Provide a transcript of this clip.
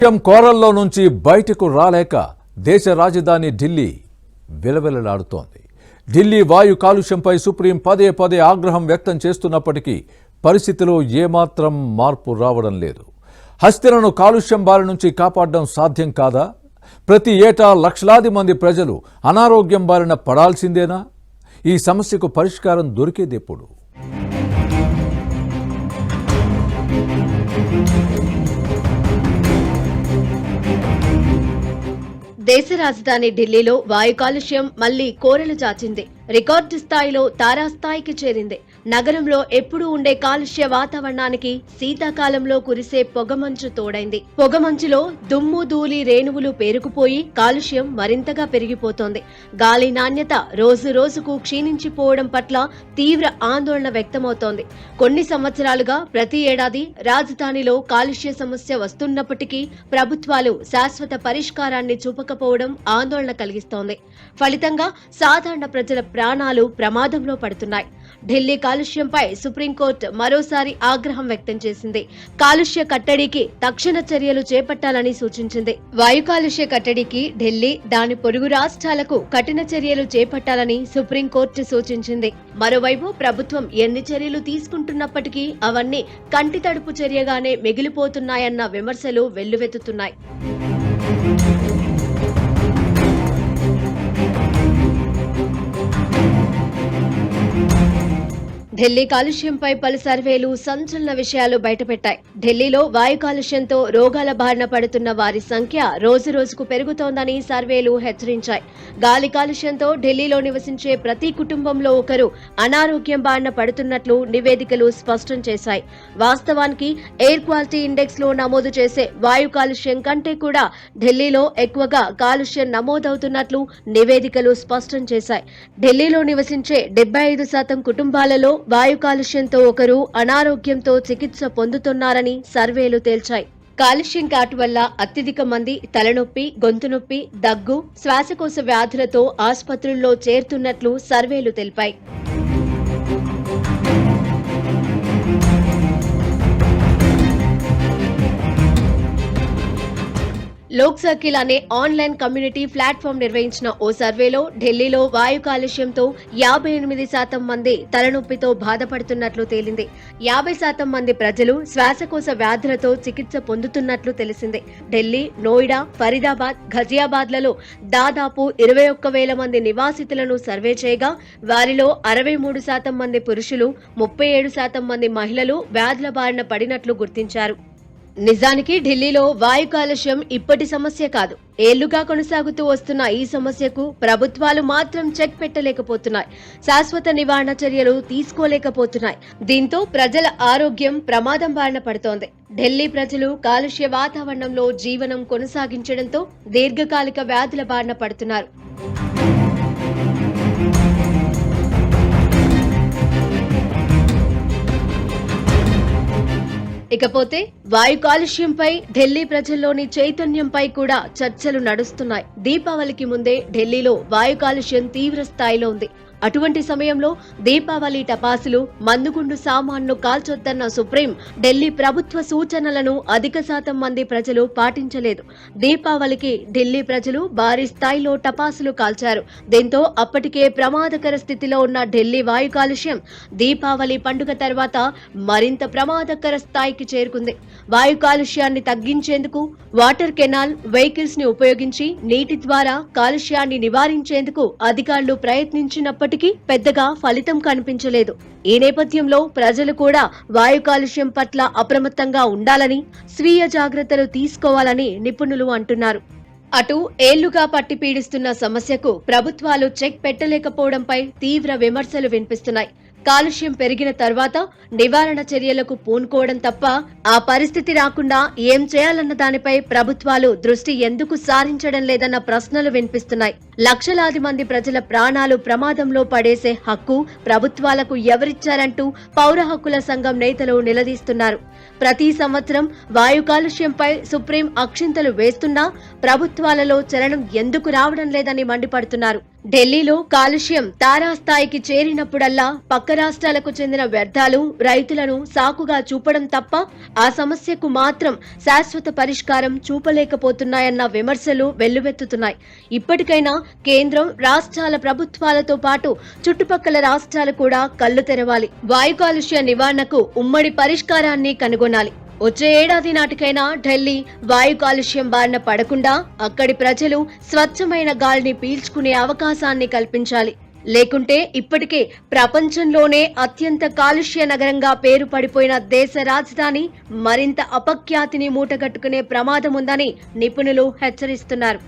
కోరల్లో నుంచి బయటకు రాలేక దేశ రాజధాని ఢిల్లీ విలవిలలాడుతోంది. ఢిల్లీ వాయు కాలుష్యంపై సుప్రీం పదే పదే ఆగ్రహం వ్యక్తం చేస్తున్నప్పటికీ పరిస్థితిలో ఏమాత్రం మార్పు రావడం లేదు. హస్తిలను కాలుష్యం బారి నుంచి కాపాడడం సాధ్యం కాదా? ప్రతి ఏటా లక్షలాది మంది ప్రజలు అనారోగ్యం బారిన పడాల్సిందేనా? ఈ సమస్యకు పరిష్కారం దొరికేదెప్పుడు? దేశ రాజధాని ఢిల్లీలో వాయు కాలుష్యం మళ్లీ కోరలు చాచింది. రికార్డు స్థాయిలో తారాస్థాయికి చేరింది. నగరంలో ఎప్పుడూ ఉండే కాలుష్య వాతావరణానికి శీతాకాలంలో కురిసే పొగమంచు తోడైంది. పొగమంచులో దుమ్ము ధూళి రేణువులు పేరుకుపోయి కాలుష్యం మరింతగా పెరిగిపోతోంది. గాలి నాణ్యత రోజు రోజుకు క్షీణించిపోవడం పట్ల తీవ్ర ఆందోళన వ్యక్తమవుతోంది. కొన్ని సంవత్సరాలుగా ప్రతి ఏడాది రాజధానిలో కాలుష్య సమస్య వస్తున్నప్పటికీ ప్రభుత్వాలు శాశ్వత పరిష్కారాన్ని చూపకపోవడం ఆందోళన కలిగిస్తోంది. ఫలితంగా సాధారణ ప్రజల ప్రాణాలు ప్రమాదంలో పడుతున్నాయి. ఢిల్లీ కాలుష్యంపై సుప్రీంకోర్టు మరోసారి ఆగ్రహం వ్యక్తం చేసింది. కాలుష్య కట్టడికి తక్షణ చర్యలు చేపట్టాలని సూచించింది. వాయు కాలుష్య కట్టడికి ఢిల్లీ, దాని పొరుగు రాష్ట్రాలకు కఠిన చర్యలు చేపట్టాలని సుప్రీంకోర్టు సూచించింది. మరోవైపు ప్రభుత్వం ఎన్ని చర్యలు తీసుకుంటున్నప్పటికీ అవన్నీ కంటి తడుపు చర్యగానే మిగిలిపోతున్నాయన్న విమర్శలు వెల్లువెత్తుతున్నాయి. ఢిల్లీ కాలుష్యంపై పలు సర్వేలు సంచలన విషయాలు బయటపెట్టాయి. ఢిల్లీలో వాయు కాలుష్యంతో రోగాల బారిన పడుతున్న వారి సంఖ్య రోజు రోజుకు పెరుగుతోందని సర్వేలు హెచ్చరించాయి. గాలి కాలుష్యంతో ఢిల్లీలో నివసించే ప్రతి కుటుంబంలో ఒకరు అనారోగ్యం బారిన పడుతున్నట్లు నివేదికలు స్పష్టం చేశాయి. వాస్తవానికి ఎయిర్ క్వాలిటీ ఇండెక్స్ లో నమోదు చేసే వాయు కాలుష్యం కంటే కూడా ఢిల్లీలో ఎక్కువగా కాలుష్యం నమోదవుతున్నట్లు నివేదికలు స్పష్టం చేశాయి. ఢిల్లీలో నివసించే 75% కుటుంబాలలో వాయు కాలుష్యంతో ఒకరు అనారోగ్యంతో చికిత్స పొందుతున్నారని సర్వేలు తేల్చాయి. కాలుష్యం ఘాటు వల్ల అత్యధిక మంది తలనొప్పి, గొంతు నొప్పి, దగ్గు, శ్వాసకోశ వ్యాధులతో ఆసుపత్రుల్లో చేరుతున్నట్లు సర్వేలు తెలిపాయి. లోక్ సర్కిల్ అనే ఆన్లైన్ కమ్యూనిటీ ప్లాట్ఫామ్ నిర్వహించిన ఓ సర్వేలో ఢిల్లీలో వాయు కాలుష్యంతో 58% మంది తలనొప్పితో బాధపడుతున్నట్లు తేలింది. 50% మంది ప్రజలు శ్వాసకోశ వ్యాధులతో చికిత్స పొందుతున్నట్లు తెలిసింది. ఢిల్లీ, నోయిడా, ఫరీదాబాద్, ఘజియాబాద్లలో దాదాపు 21,000 మంది నివాసితులను సర్వే చేయగా వారిలో 63% మంది పురుషులు, 37% మంది మహిళలు వ్యాధుల బారిన పడినట్లు గుర్తించారు. నిజానికి ఢిల్లీలో వాయు కాలుష్యం ఇప్పటి సమస్య కాదు. ఏళ్లుగా కొనసాగుతూ వస్తున్న ఈ సమస్యకు ప్రభుత్వాలు మాత్రం చెక్ పెట్టలేకపోతున్నాయి. శాశ్వత నివారణ చర్యలు తీసుకోలేకపోతున్నాయి. దీంతో ప్రజల ఆరోగ్యం ప్రమాదం బారిన పడుతోంది. ఢిల్లీ ప్రజలు కాలుష్య వాతావరణంలో జీవనం కొనసాగించడంతో దీర్ఘకాలిక వ్యాధుల బారిన పడుతున్నారు. ఇకపోతే వాయు కాలుష్యంపై ఢిల్లీ ప్రజల్లోని చైతన్యంపై కూడా చర్చలు నడుస్తున్నాయి. దీపావళికి ముందే ఢిల్లీలో వాయు కాలుష్యం తీవ్ర స్థాయిలో ఉంది. అటువంటి సమయంలో దీపావళి టపాసులు, మందుగుండు సామాన్లు కాల్చొద్దన్న సుప్రీం ఢిల్లీ ప్రభుత్వ సూచనలను అధిక శాతం మంది ప్రజలు పాటించలేదు. దీపావళికి ఢిల్లీ ప్రజలు భారీ స్థాయిలో టపాసులు కాల్చారు. దీంతో అప్పటికే ప్రమాదకర స్థితిలో ఉన్న ఢిల్లీ వాయు కాలుష్యం దీపావళి పండుగ తర్వాత మరింత ప్రమాదకర స్థాయికి చేరుకుంది. వాయు కాలుష్యాన్ని తగ్గించేందుకు వాటర్ కెనాల్, వెహికల్స్ ని ఉపయోగించి నీటి ద్వారా కాలుష్యాన్ని నివారించేందుకు అధికారులు ప్రయత్నించినప్పటికీ పెద్దగా ఫలితం కనిపించలేదు. ఈ నేపథ్యంలో ప్రజలు కూడా వాయు కాలుష్యం పట్ల అప్రమత్తంగా ఉండాలని, స్వీయ జాగ్రత్తలు తీసుకోవాలని నిపుణులు అంటున్నారు. అటు ఏళ్లుగా పట్టి పీడిస్తున్న సమస్యకు ప్రభుత్వాలు చెక్ పెట్టలేకపోవడంపై తీవ్ర విమర్శలు వినిపిస్తున్నాయి. కాలుష్యం పెరిగిన తర్వాత నివారణ చర్యలకు పూనుకోవడం తప్ప ఆ పరిస్థితి రాకుండా ఏం చేయాలన్న దానిపై ప్రభుత్వాలు దృష్టి ఎందుకు సారించడం లేదన్న ప్రశ్నలు వినిపిస్తున్నాయి. లక్షలాది మంది ప్రజల ప్రాణాలు ప్రమాదంలో పడేసే హక్కు ప్రభుత్వాలకు ఎవరిచ్చారంటూ పౌర హక్కుల సంఘం నేతలు నిలదీస్తున్నారు. ప్రతి సంవత్సరం వాయు కాలుష్యంపై సుప్రీం అక్షింతలు వేస్తున్నా ప్రభుత్వాలలో చలనం ఎందుకు రావడం లేదని మండిపడుతున్నారు. ఢిల్లీలో కాలుష్యం తారాస్థాయికి చేరినప్పుడల్లా పక్క రాష్ట్రాలకు చెందిన వ్యర్థాలు రైతులను సాకుగా చూపడం తప్ప ఆ సమస్యకు మాత్రం శాశ్వత పరిష్కారం చూపలేకపోతున్నాయన్న విమర్శలు వెల్లువెత్తుతున్నాయి. ఇప్పటికైనా కేంద్రం రాష్ట్రాల ప్రభుత్వాలతో పాటు చుట్టుపక్కల రాష్ట్రాలు కూడా కళ్లు తెరవాలి. వాయు కాలుష్య నివారణకు ఉమ్మడి పరిష్కారాన్ని కనుగొనాలి. వచ్చే ఏడాది నాటికైనా ఢిల్లీ వాయు కాలుష్యం బారిన పడకుండా అక్కడి ప్రజలు స్వచ్ఛమైన గాలిని పీల్చుకునే అవకాశాన్ని కల్పించాలి. లేకుంటే ఇప్పటికే ప్రపంచంలోనే అత్యంత కాలుష్య నగరంగా పేరు పడిపోయిన దేశ రాజధాని మరింత అపఖ్యాతిని మూటగట్టుకునే ప్రమాదముందని నిపుణులు హెచ్చరిస్తున్నారు.